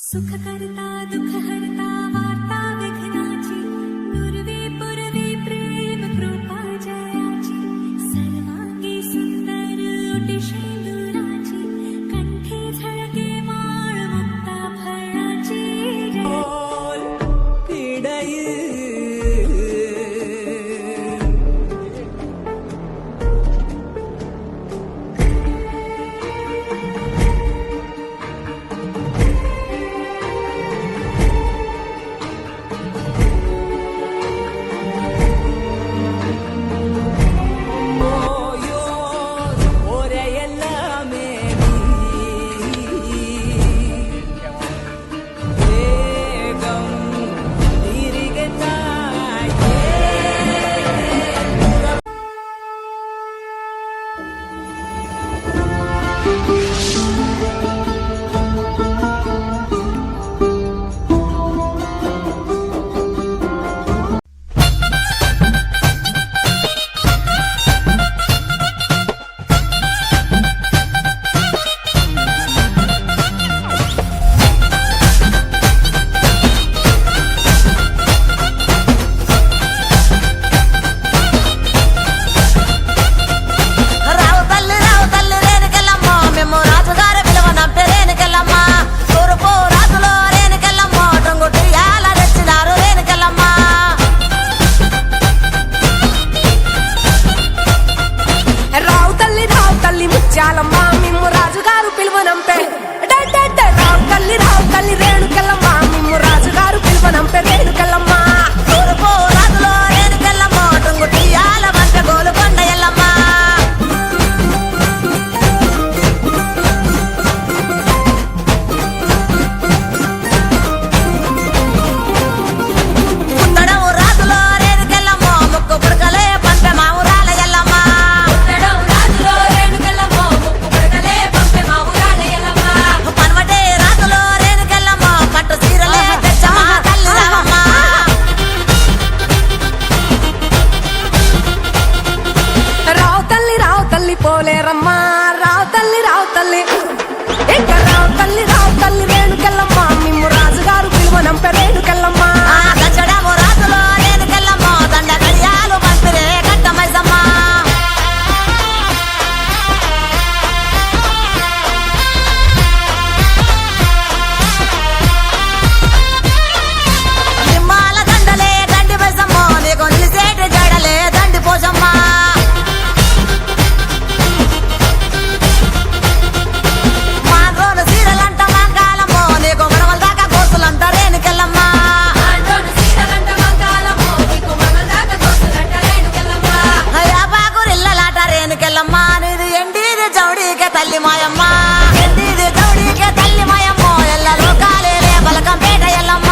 सुख करता दुख हरता वार्ता विघ्नाची दुर्वी पुरवी प्रेम कृपा जयाची सर्वांगी सुंदर ओटी शेंदुराची कंठी झळके माळ मुक्ता फळाची చాలమ్మా మిమ్ము రాజుగారు పిలువనంపే రావు తల్లి రేణుకెళ్ళమ్మ మిమ్ము రాజుగారు పిలువనంపే రేణుకెళ్ళమ్మ తూర్పు రాజులో రేణుకెళ్ళమ్మ టొంగుటియాల వంట గోలుకొండ ఎల్లమ్మ పుట్టడము రాజులో రేణుకెళ్ళమ్మ ముక్కు పుడకలే పంట మా ఊరాల ఎల్లమ్మ పోలేరమ్మా రావు తల్లి ఇంకా రావు తల్లి రేణుకెళ్ళమ్మ మిమ్ము రాజుగారు పిలువనంపే రేణుకెళ్ళమ్మ గచ్చడము రాజులో రేణుకెళ్ళమ్మ దండ గడియాలు పంపిరే కట్టమైసమ్మ నిమ్మాల దండలే దండి మైసమ్మ నీకు నిలిసేటి జడలే దండి పోసమ్మ తల్లి మాయమ్మ ఎండిది జౌడికే తల్లి మాయమ్మ ఎల్ల లోకాలేలే బలకంపేట ఎల్లమ్మ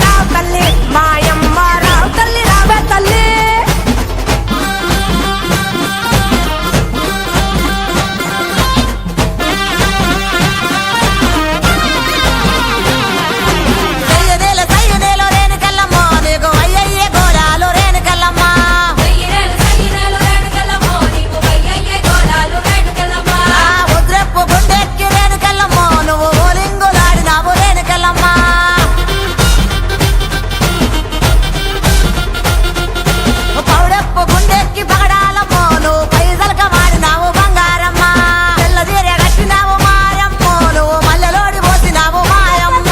రావు తల్లి మాయమ్మ రావు తల్లి రావే తల్లి సయ్యదేలో రేణుకెళ్ళమ్మ నీకు అయ్యయ్యే గోళాలు రేణుకెళ్ళమ్మ గుండెక్కి రేణుకెళ్ళమ్మ నువ్వు ఓలింగులాడినావు రేణుకెళ్ళమ్మ పౌడెప్పు గుండెక్కి పగడాలమ్మ నువ్వు పైసలక మాడినావు బంగారమ్మ తెల్లదీర కట్టినావు మాయమ్మ నువ్వు మల్లెలోడి పోసినావు మాయమ్మ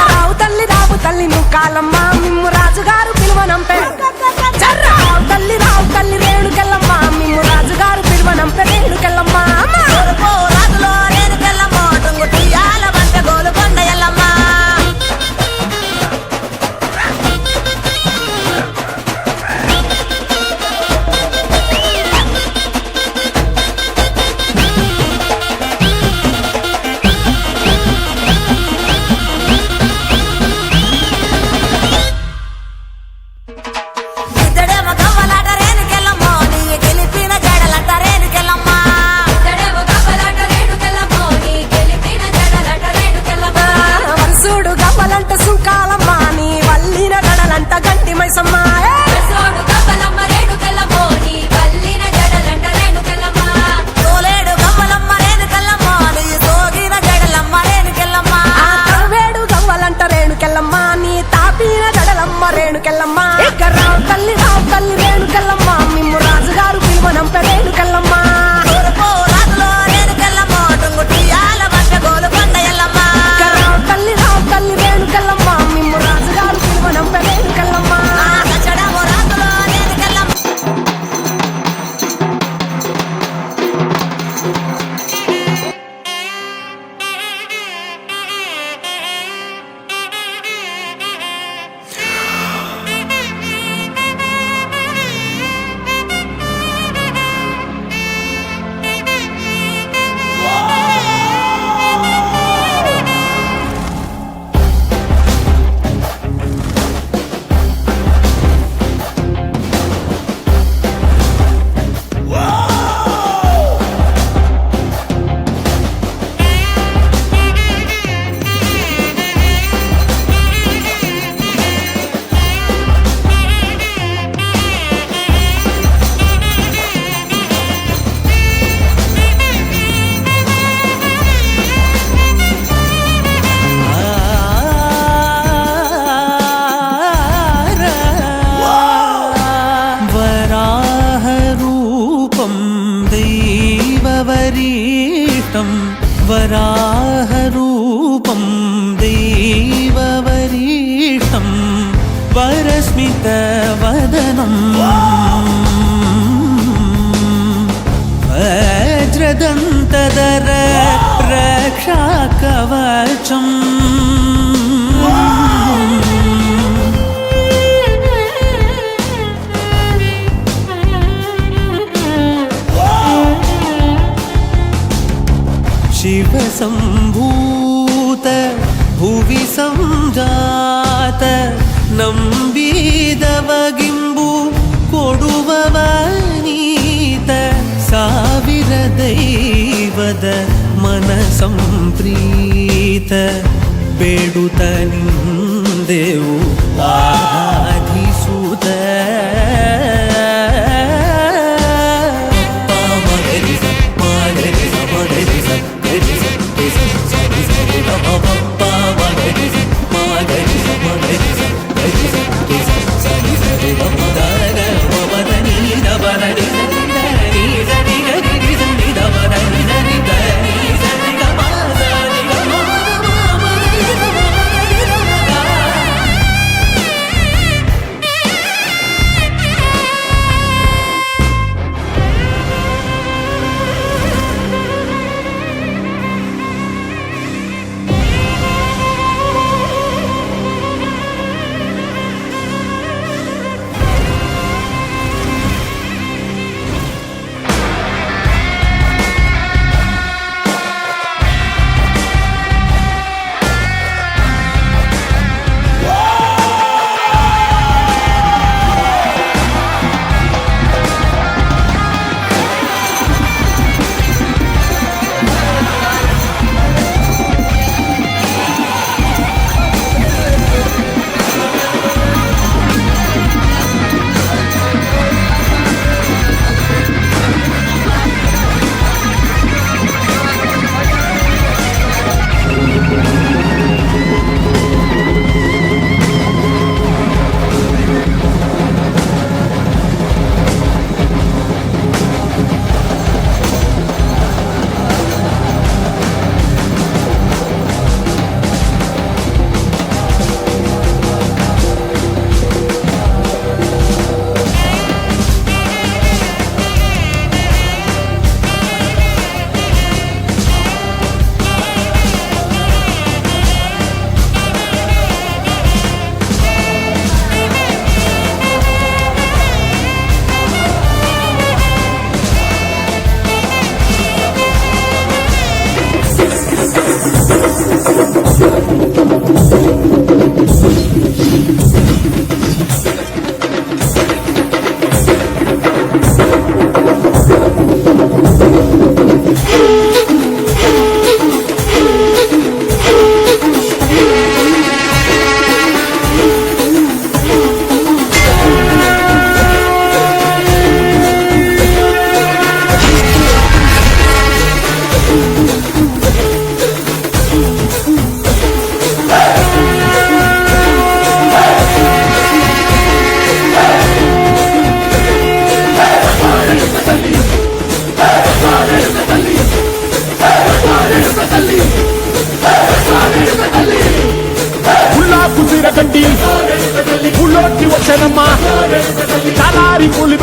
రావు తల్లి నువ్వు కాలమ్మ మిమ్ము రాజుగారు పిలువనంపే రావు తల్లి రేణుకెళ్ళమ్మ మిమ్ము రాజుగారు పిలువనంపే రేణుకెళ్ళమ్మ రాజులో రేణుకెళ్ళమ్మ టొంగుటియాల వంట గోలుకొండ ఎల్లమ్మ ఇద్దడేమో గవ్వలాట రేణుకెళ్ళమ్మ నీ గెలిపిన జడలంట రేణుకెళ్ళమ్మ వరుసుడు గవ్వలంట సుంకాలమ్మ నీ వల్లిన జడలంట గంటి మైసమ్మ తోలేడు గవ్వలమ్మ రేణుకెళ్ళమ్మ నీ సోగిన జడలమ్మ రేణుకెళ్ళమ్మ రేణుకెళ్ళమ్మ రావు తల్లి రేణుకెళ్ళమ్మ మిమ్ము రాజుగారు పిలువనంప రేణుకెళ్ళమ్మ రాజులో రేణుకెళ్ళమ్మ టుంగుటియాల వర్ష గోలుకొండ ఎల్లమ్మ రావు తల్లి రేణుకెళ్ళమ్మ మిమ్ము రాజుగారు పిలువనంప రేణుకెళ్ళమ్మ సచ్చడము రాజులో రేణుకెళ్ళమ్మ वराहरूपं दैववरीष्टं वरस्मितवदनं वज्रदन्तधर रक्षाकवचम् शिवसम्भूत भुवि संजात नम्बिदवगिम्बु कोडुववनीत ಸಾವಿರ ದೈವದ मनसंप्रीत ಬೇಡುತ್ತ ನಿಂದೆವು ಆರಾಧಿಸುತ್ತ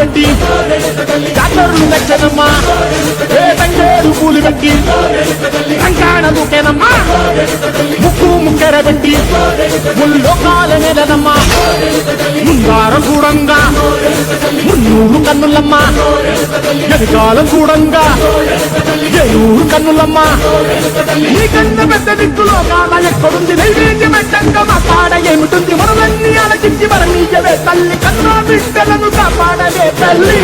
పెట్టి డాక్టర్లు మెచ్చనమ్మా ఏ తంగేరు పూలు పెట్టి రంగాణ దూకేనమ్మా ముక్కు ముక్కెర పెట్టి ముల్లోకాల నెలనమ్మా ముందార చూడంగా మున్నూరు కన్నులమ్మా ఎదికాలం చూడంగా ఏయూరు కన్నులమ్మా ఈ కన్న పెద్ద దిక్కులో కాల ఎక్కడుంది నైవేద్యం పెట్టంగా మా పాడ ఏమిటుంది మనలన్నీ ఆలకించి మన నీయవే తల్లి కన్నా బిడ్డలను కాపాడలే తల్లి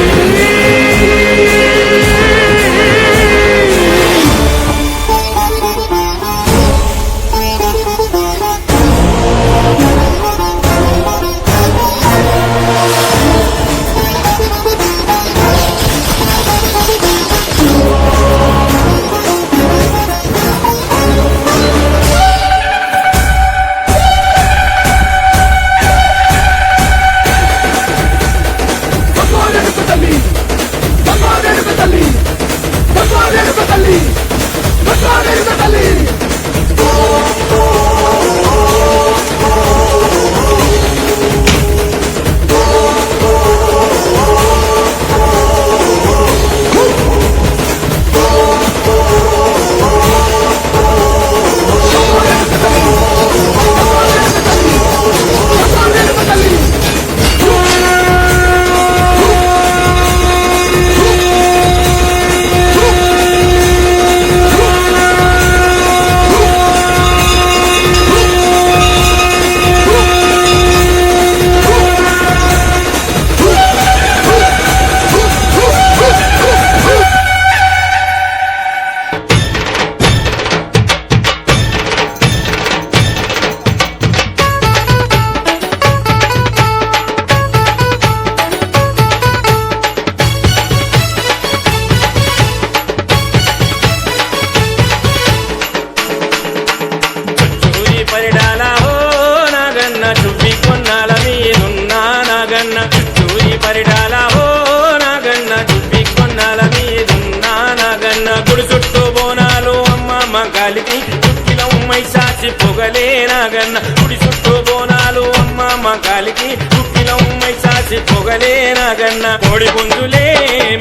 పొగలే నాగన్న గుడి చుట్టూ బోనాలు అమ్మ మగాలికి కుక్కిలం మైసాసి పొగలే నాగన్న కోడి పుంజులే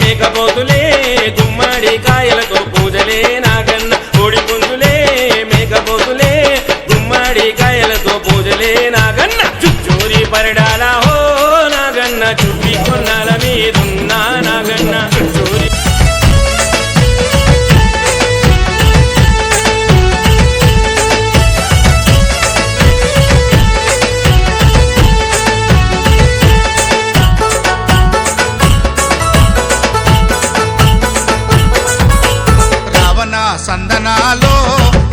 మేకపోతులే గుమ్మడి కాయలతో పూజలే నాగన్న కోడి పుంజులే మేకపోతులే గుమ్మడి కాయలతో పూజలే నాగన్న చుట్టూరి పరిడాల హో నాగన్న చుట్టి కొన్నాల మీదున్నా నాగన్న చుట్టూరి సందనాలో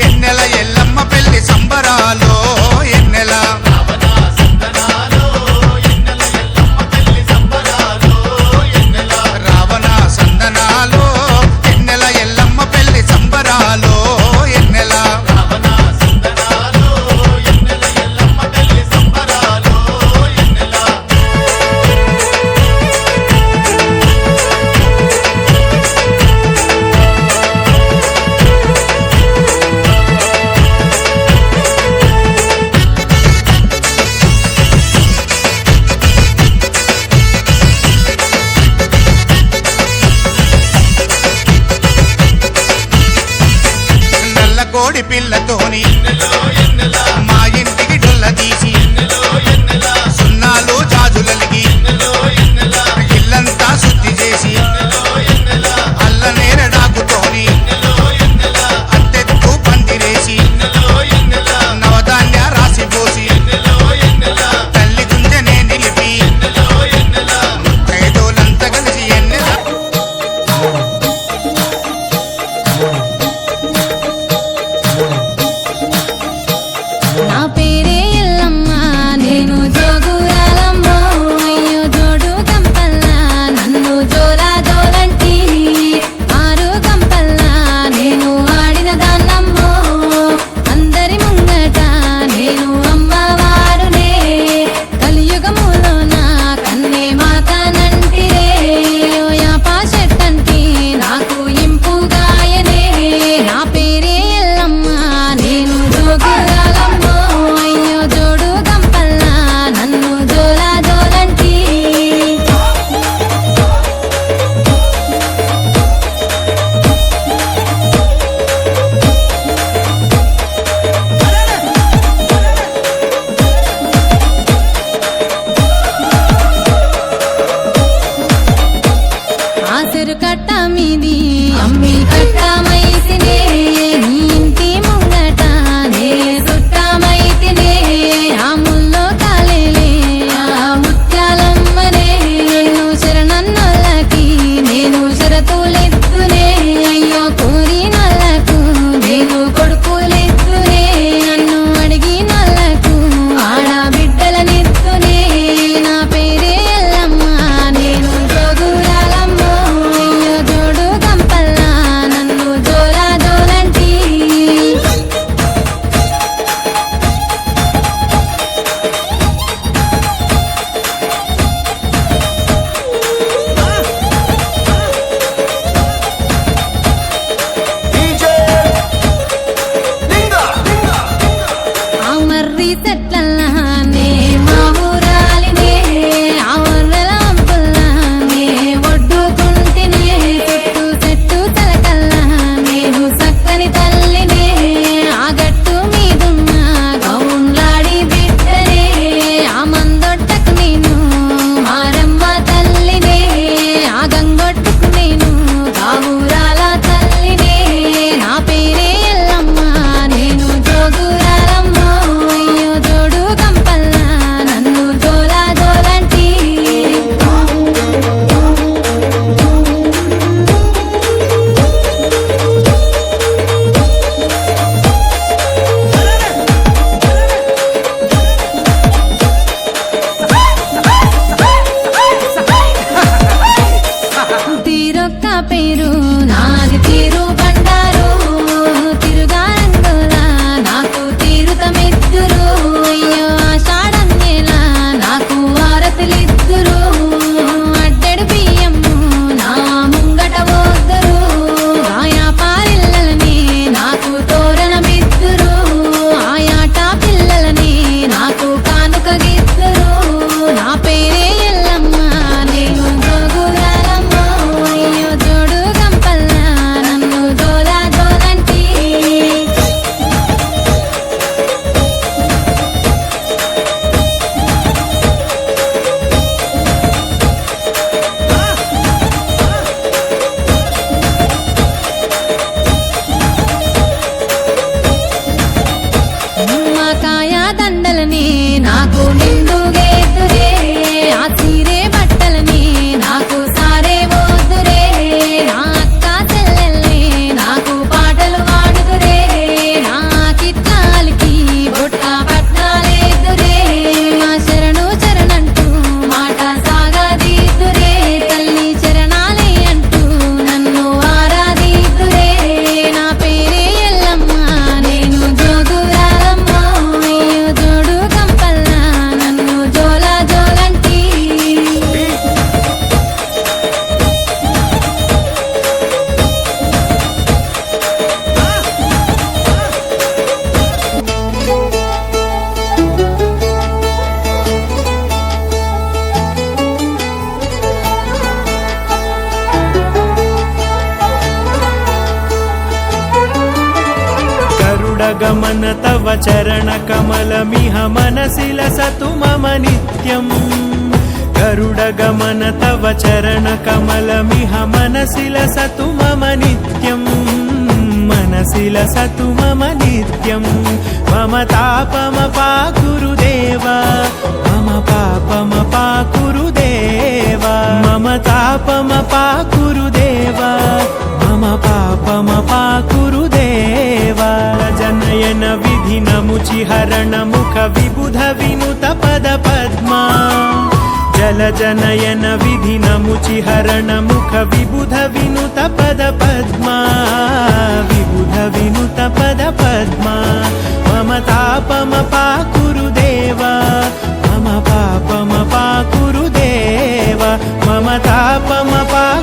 ఎన్నెల ఎల్లమ్మ పెళ్లి సంబరాలో ఎన్నెల రావణ మామిడి చెట్లల్లానే మా ఊరాలినే ఆ వర్రలాంపుల్లానే ఒడ్డుకుంటినే చుట్టూ చెట్టు తలకల్లా నేను చక్కని తల్లినే ఆ గట్టు మీదున్న గౌన్లాడి బిడ్డనే ఆ మందొట్టకు నేను మారమ్మ తల్లినే ఆ గంగొట్టుకు నేను గావురాల తల్లినే నా పేరే ఎల్లమ్మ నేను జోగురాలమ్మ అయ్యో జోడు కంపల్లా నన్ను జోలా జోలంటి తీరొక్క పేరు నాది తీరు బండారు తిరుగారంగులా నాకు తీరుతమిద్దురు అయ్యో ఆషాఢం నెల నాకు వారతులిద్దురు అడ్డెడు బియ్యము నా ముంగట పోద్దరు ఆయా పారిల్లలని నాకు తోరణమిద్దురు ఆయాట పిల్లలని నాకు కానుక గిద్దరు నా పేరే ఎల్లమ్మ నేను జోగురాలమ్మ అయ్యో జోడు గంపల్లా నన్ను జోలా జోలంటి నిమ్మకాయ దండలని నాకు నిండుగేద్దురే ఆ చీరే బట్టలని నాకు సారే పోదురే నా అక్క చెల్లెల్ని నాకు పాటలు పాడుదురే నా కిట్లాలకి బొట్ట పట్టాలేదురే మా శరణు చరణంటూ మాట సాగదీదురే తల్లి చరణాలే అంటూ నన్ను ఆరాధీదురే నా పేరే ఎల్లమ్మ నేను జోగురాలమ్మ అయ్యో జోడు కంపల్లా నన్ను జోలా జోలంటి गरुडगमन तव चरणकमलमिह मनसि लसतु मम नित्यम् गरुडगमन तव चरणकमलमिह मनसि लसतु मम नित्यम् मनसि लसतु मम नित्यम् मम तापमपाकुरुदेव मम पापमपाकुरुदेव मम तापमपाकुरुदेव मम पापमपाकुरुदेव जनयन विधिनमुचिहरण मुख विबुध विनुत पद पद्मा जलजनयन विधिनमुचिहरण मुख विबुध विनुत पद पद्मा विबुध विनुत पद पद्मा मम तापमपाकुरुदेव मम पापमपाकुरुदेव मम तापमपाकुरुदेव